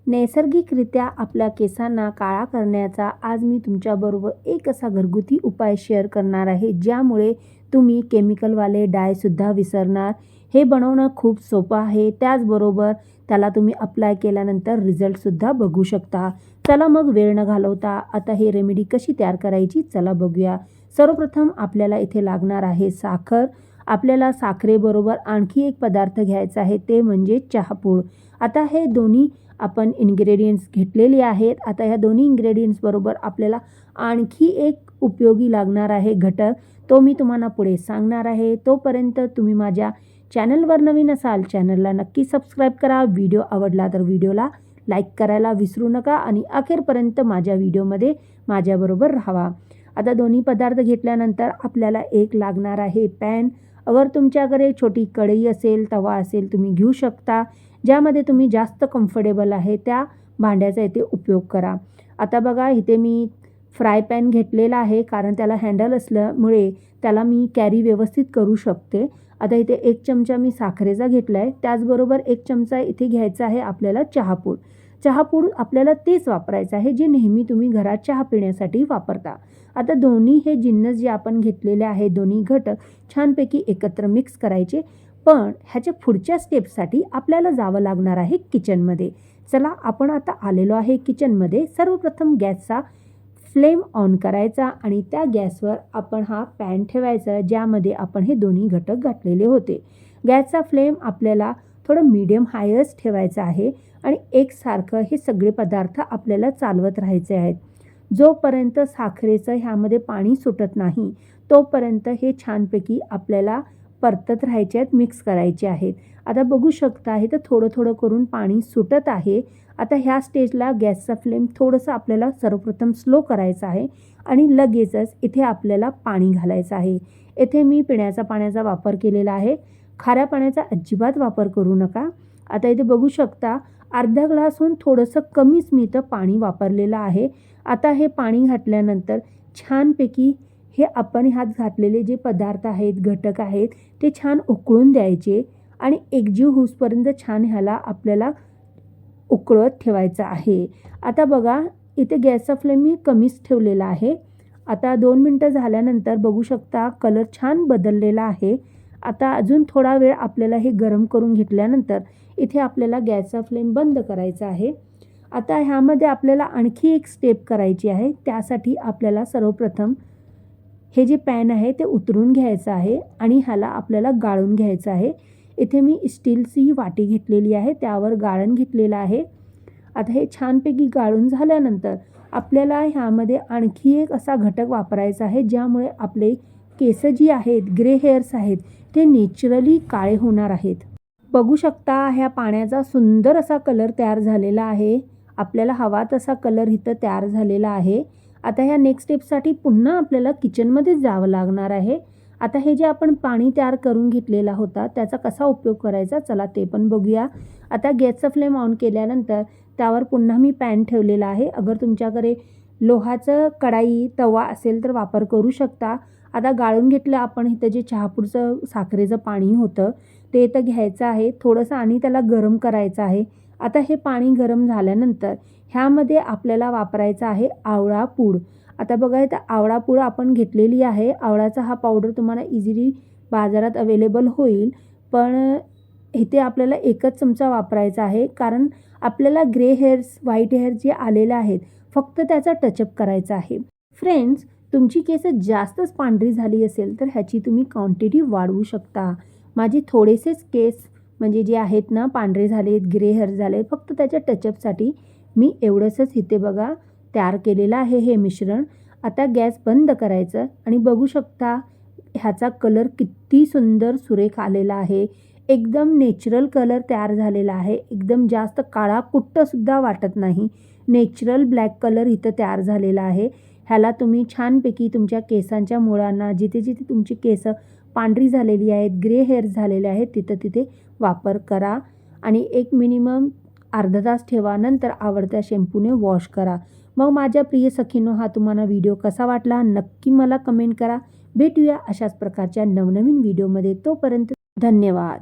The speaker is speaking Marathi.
नैसर्गिकरित्या आपल्या केसांना काळा करण्याचा आज मी तुमच्याबरोबर एक असा घरगुती उपाय शेअर करणार आहे, ज्यामुळे तुम्ही केमिकलवाले डायसुद्धा विसरणार. हे बनवणं खूप सोपं आहे. त्याचबरोबर त्याला तुम्ही अप्लाय केल्यानंतर रिझल्टसुद्धा बघू शकता. चला मग वेळ न घालवता आता हे रेमेडी कशी तयार करायची चला बघूया. सर्वप्रथम आपल्याला इथे लागणार आहे साखर. आपल्याला साखरेबरोबर आणखी एक पदार्थ घ्यायचा आहे, ते म्हणजे चहापूड. आता हे दोन्ही आपण इन्ग्रेडियंट्स घेतलेली आहेत. आता ह्या दोन्ही इन्ग्रेडियंट्स बरोबर आपल्याला आणखी एक उपयोगी लागणार आहे घटक, तो मी तुम्हाला पुढे सांगणार आहे. तोपर्यंत तुम्ही माझ्या चॅनलवर नवीन असाल चॅनलला नक्की सबस्क्राईब करा. व्हिडिओ आवडला तर व्हिडिओला लाईक करायला विसरू नका आणि अखेरपर्यंत माझ्या व्हिडिओमध्ये माझ्याबरोबर राहावा. आता दोन्ही पदार्थ घेतल्यानंतर आपल्याला एक लागणार आहे पॅन. अगर तुमच्याकडे छोटी कढई असेल, तवा असेल, तुम्ही घेऊ शकता. ज्यामध्ये तुम्ही जास्त कम्फर्टेबल आहे त्या भांड्याचा इथे उपयोग करा. आता बघा इथे मी फ्राय पॅन घेतलेला आहे, कारण त्याला हँडल असल्यामुळे त्याला मी कॅरी व्यवस्थित करू शकते. आता इथे 1 चमचा मी साखरेचा घेतला आहे. त्याचबरोबर 1 चमचा इथे घ्यायचा आहे आपल्याला चहापूड. चहापूड आपल्याला तेच वापरायचं आहे जे नेहमी तुम्ही घरात चहा पिण्यासाठी वापरता. आता दोन्ही हे जिन्नस जे आपण घेतलेले आहे, दोन्ही घटक छानपैकी एकत्र मिक्स करायचे. पण ह्याच्या पुढच्या स्टेपसाठी आपल्याला जावं लागणार आहे किचनमध्ये. चला आपण आता आलेलो आहे किचनमध्ये. सर्वप्रथम गॅसचा फ्लेम ऑन करायचा आणि त्या गॅसवर आपण हा पॅन ठेवायचा, ज्यामध्ये आपण हे दोन्ही घटक घातलेले होते. गॅसचा फ्लेम आपल्याला थोडं मीडियम हायच ठेवायचा आहे आणि एकसारखं हे सगळे पदार्थ आपल्याला चालवत राहायचे आहेत. जोपर्यंत साखरेचं ह्यामध्ये पाणी सुटत नाही तोपर्यंत हे छानपैकी आपल्याला परतत राहायचे आहेत, मिक्स करायचे आहेत. आता बघू शकता इथं थोडं थोडं करून पाणी सुटत आहे. आता ह्या स्टेजला गॅसचा फ्लेम थोडंसं आपल्याला सर्वप्रथम स्लो करायचा आहे आणि लगेचच इथे आपल्याला पाणी घालायचं आहे. इथे मी पिण्याच्या पाण्याचा वापर केलेला आहे. खाऱ्या पाण्याचा अजिबात वापर करू नका. आता इथे बघू शकता अर्धा ग्लासहून थोडंसं कमीच मी इथं पाणी वापरलेलं आहे. आता हे पाणी घातल्यानंतर छानपैकी हे आपण ह्यात घातलेले जे पदार्थ आहेत, घटक आहेत, ते छान उकळून द्यायचे आणि एकजीव होईपर्यंत छान ह्याला आपल्याला उकळत ठेवायचं आहे. आता बघा इथे गॅसचा फ्लेम मी कमीच ठेवलेला आहे. आता 2 मिनटं झाल्यानंतर बघू शकता कलर छान बदललेला आहे. आता अजून थोडा वेळ आपल्याला हे गरम करून घेतल्यानंतर इथे आपल्याला गॅसचा फ्लेम बंद करायचा आहे. आता ह्यामध्ये आपल्याला आणखी एक स्टेप करायची आहे. त्यासाठी आपल्याला सर्वप्रथम हे जे पॅन आहे ते उतरून घ्यायचं आहे आणि ह्याला आपल्याला गाळून घ्यायचं आहे. इथे मी स्टीलची वाटी घेतलेली आहे, त्यावर गाळण घेतलेलं आहे. आता हे छानपैकी गाळून झाल्यानंतर आपल्याला ह्यामध्ये आणखी एक असा घटक वापरायचा आहे, ज्यामुळे आपले केस जी आहेत, ग्रे हेअर्स आहेत, ते नॅचरली काळे होणार आहेत. बघू शकता ह्या पाण्याचा सुंदर असा कलर तयार झालेला आहे. आपल्याला हवा तसा कलर इथं तयार झालेला आहे. आता ह्या नेक्स्ट स्टेपसाठी पुन्हा आपल्याला किचनमध्येच जावं लागणार आहे. आता हे जे आपण पाणी तयार करून घेतलेला होता त्याचा कसा उपयोग करायचा चला ते पण बघूया. आता गॅसचा फ्लेम ऑन केल्यानंतर त्यावर पुन्हा मी पॅन ठेवलेला आहे. अगर तुमच्याकडे लोहाचं कढाई, तवा असेल तर वापर करू शकता. आता गाळून घेतलं आपण इथं जे चहापूडचं साखरेचं पाणी होतं ते इथं घ्यायचं आहे. थोडंसं आणि त्याला गरम करायचं आहे. आता हे पाणी गरम झाल्यानंतर ह्यामध्ये आपल्याला वापरायचा आहे आवळा पूड. आता बघा इथं आवळा पूड आपण घेतलेली आहे. आवळाचा हा पावडर तुम्हाला इझिली बाजारात अवेलेबल होईल, पण इथे आपल्याला 1च चमचा वापरायचा आहे, कारण आपल्याला ग्रे हेअर्स, व्हाईट हेअर्स जे आलेले आहेत फक्त त्याचा टचअप करायचा आहे. फ्रेंड्स, तुमची केस जास्तच पांढरी झाली असेल तर ह्याची तुम्ही क्वांटिटी वाढवू शकता. माझे थोडेसेच केस म्हणजे जे आहेत ना पांढरे झालेत, ग्रे हेअर झाले, फक्त त्याच्या टचअपसाठी मी एवढंसच इथे बघा तयार केलेलं आहे हे मिश्रण. आता गॅस बंद करायचं आणि बघू शकता ह्याचा कलर किती सुंदर सुरेख आलेला आहे. एकदम नॅचरल कलर तयार झालेला आहे. एकदम जास्त काळा कुट्टसुद्धा वाटत नाही. नॅचरल ब्लॅक कलर इथं तयार झालेला आहे. ह्याला तुम्ही छानपैकी तुमच्या केसांच्या मुळांना, जिथे जिथे तुमची केस पांढरी झालेली आहेत, ग्रे हेअर झालेले आहेत, तिथं तिथे वापर करा आणि एक मिनिमम अर्धा तास ठेवा. नंतर आवडत्या शॅम्पूने वॉश करा. मग माझ्या प्रिय सखींनो, हा तुम्हाला व्हिडिओ कसा वाटला नक्की मला कमेंट करा. भेटूया अशाच प्रकारच्या नवनवीन व्हिडिओमध्ये. तोपर्यंत धन्यवाद.